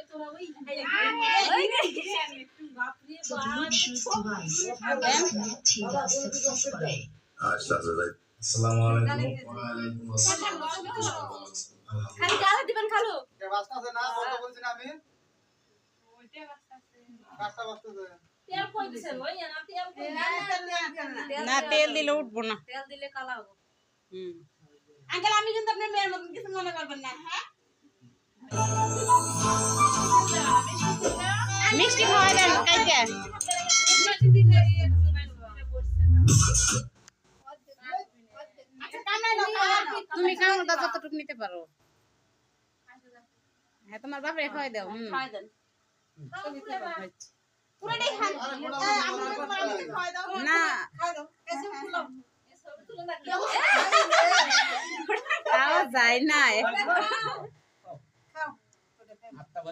আসসালামু আলাইকুম। ওয়া আলাইকুম আসসালাম। খালি গালা দিবেন খালু কে বাস্তাছে না বলতে বলছি না আমি ওইটা বাস্তাছে কাটটা বাস্তাছে তেল কই দিছেন ওই না তেল কই না তেল দিলে উঠবো না। তেল দিলে কালা হবে আঙ্কেল আমি কিন্তু আপনার মেয়ের মতন কিছু মনে করবেন না। হ্যাঁ মিষ্টি খাওয়া দেন কাইতে তুমি খাও না যতটুকু নিতে পারো। হ্যাঁ তোমার বাপরে খাওয়াই দাও। খাওয়াই দেন পুরোটাই খান আমরা খাওয়াই দাও না খাওয়াই দাও এসে ফুলো তাও যায় না।